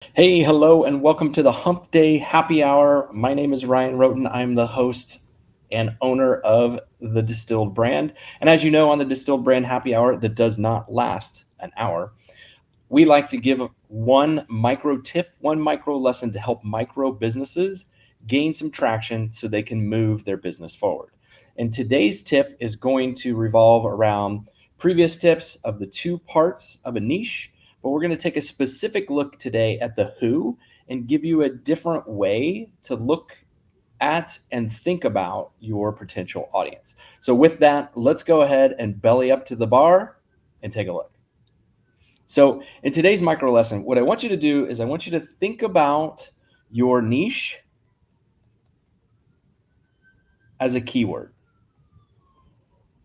Hey, hello, and welcome to the Hump Day Happy Hour. My name is Ryan Roten. I'm the host and owner of the Distilled brand. And as you know, on the Distilled brand Happy Hour that does not last an hour, we like to give one micro tip, one micro lesson to help micro businesses gain some traction so they can move their business forward. And today's tip is going to revolve around previous tips of the two parts of a niche, but we're going to take a specific look today at the who and give you a different way to look at and think about your potential audience. So, with that, let's go ahead and belly up to the bar and take a look. So, in today's micro lesson, what I want you to do is I want you to think about your niche as a keyword.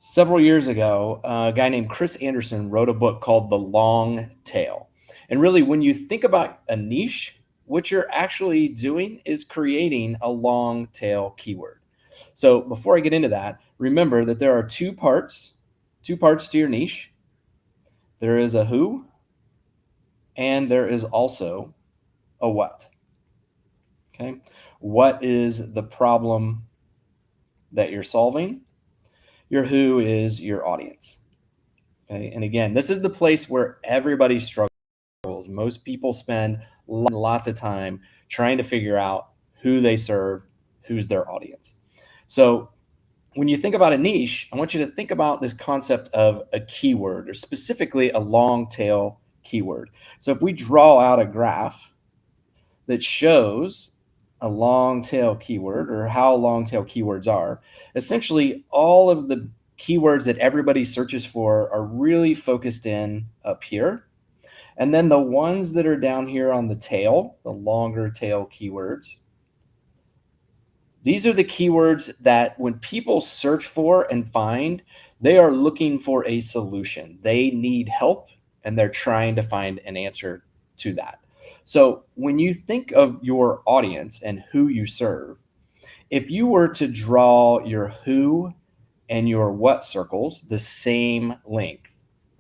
Several years ago, a guy named Chris Anderson wrote a book called The Long Tail. And really, when you think about a niche, what you're actually doing is creating a long tail keyword. So, before I get into that, remember that there are two parts to your niche. There is a who, and there is also a what. Okay. What is the problem that you're solving? Your who is your audience. Okay. And again, this is the place where everybody struggles. Most people spend lots of time trying to figure out who they serve, who's their audience. So when you think about a niche, I want you to think about this concept of a keyword, or specifically a long tail keyword. So if we draw out a graph that shows a long tail keyword, or how long tail keywords are, essentially all of the keywords that everybody searches for are really focused in up here. And then the ones that are down here on the tail, the longer tail keywords, these are the keywords that when people search for and find, they are looking for a solution. They need help and they're trying to find an answer to that. So when you think of your audience and who you serve, if you were to draw your who and your what circles the same length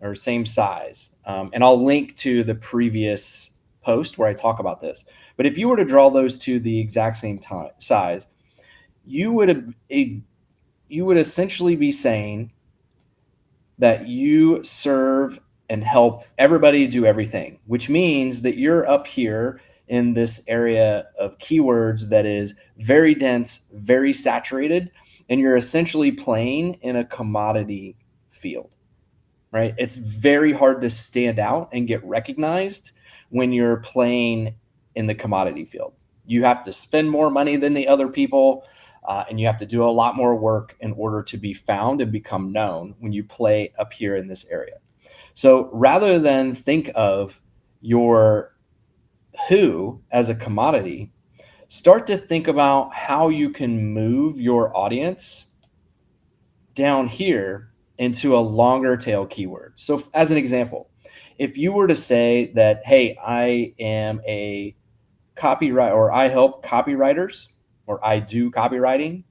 or same size, and I'll link to the previous post where I talk about this, but if you were to draw those two the exact same size, you would essentially be saying that you serve and help everybody do everything, which means that you're up here in this area of keywords that is very dense, very saturated, and you're essentially playing in a commodity field, right? It's very hard to stand out and get recognized when you're playing in the commodity field. You have to spend more money than the other people. And you have to do a lot more work in order to be found and become known when you play up here in this area. So rather than think of your who as a commodity, start to think about how you can move your audience down here into a longer tail keyword. So as an example, if you were to say that, hey, I am a copyright, or I help copywriters, or I do copywriting,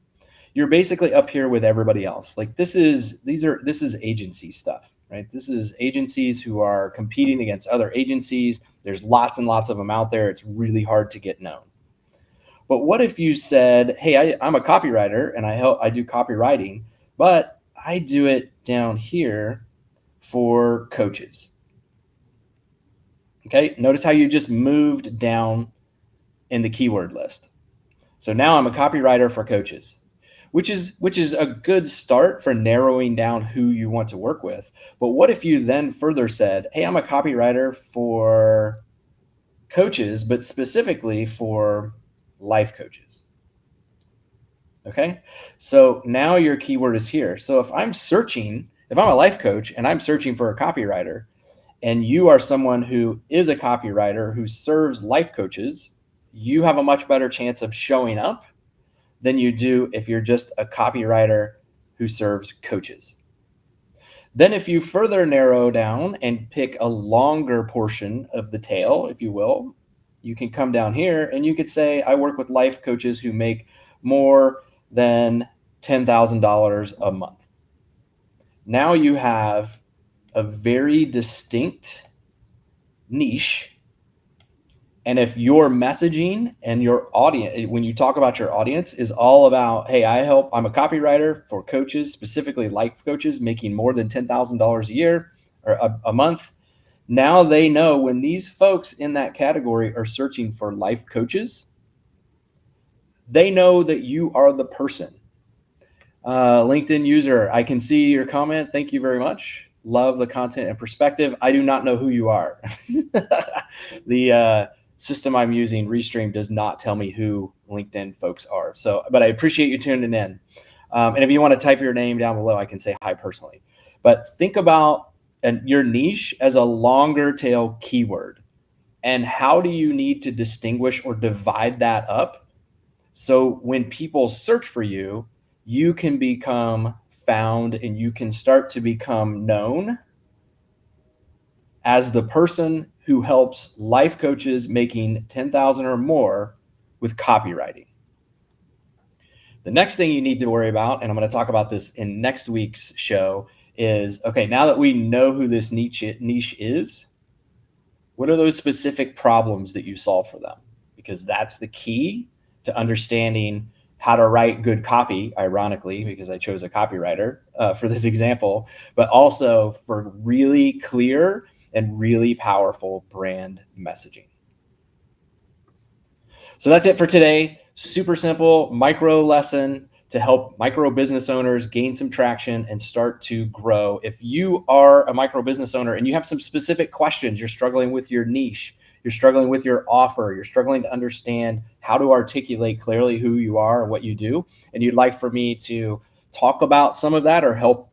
you're basically up here with everybody else. Like this is agency stuff, right? This is agencies who are competing against other agencies. There's lots and lots of them out there. It's really hard to get known. But what if you said, hey, I'm a copywriter and I do copywriting, but I do it down here for coaches. Okay, notice how you just moved down in the keyword list. So now I'm a copywriter for coaches, which is a good start for narrowing down who you want to work with. But what if you then further said, hey, I'm a copywriter for coaches, but specifically for life coaches? Okay, so now your keyword is here. So if I'm a life coach and I'm searching for a copywriter, and you are someone who is a copywriter who serves life coaches, you have a much better chance of showing up than you do if you're just a copywriter who serves coaches. Then if you further narrow down and pick a longer portion of the tail, if you will, you can come down here and you could say, I work with life coaches who make more than $10,000 a month. Now you have a very distinct niche And if your messaging and your audience, when you talk about your audience, is all about, hey, I'm a copywriter for coaches, specifically life coaches, making more than $10,000 a year or a month. Now they know when these folks in that category are searching for life coaches, they know that you are the person. LinkedIn user, I can see your comment. Thank you very much. Love the content and perspective. I do not know who you are. The system I'm using, Restream, does not tell me who LinkedIn folks are. So, but I appreciate you tuning in. And if you want to type your name down below, I can say hi personally. But think about your niche as a longer tail keyword. And how do you need to distinguish or divide that up? So when people search for you, you can become found and you can start to become known as the person who helps life coaches making 10,000 or more with copywriting. The next thing you need to worry about, and I'm going to talk about this in next week's show, is, okay, now that we know who this niche is, what are those specific problems that you solve for them? Because that's the key to understanding how to write good copy, ironically, because I chose a copywriter for this example, but also for really clear and really powerful brand messaging. So that's it for today. Super simple micro lesson to help micro business owners gain some traction and start to grow. If you are a micro business owner and you have some specific questions, you're struggling with your niche, you're struggling with your offer, you're struggling to understand how to articulate clearly who you are and what you do, and you'd like for me to talk about some of that or help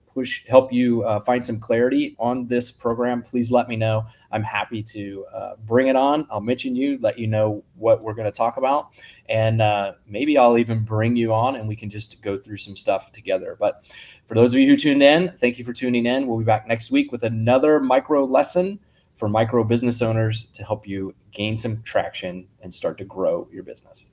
you find some clarity on this program, please let me know. I'm happy to bring it on. I'll mention you, let you know what we're going to talk about, and maybe I'll even bring you on and we can just go through some stuff together. But for those of you who tuned in, thank you for tuning in. We'll be back next week with another micro lesson for micro business owners to help you gain some traction and start to grow your business.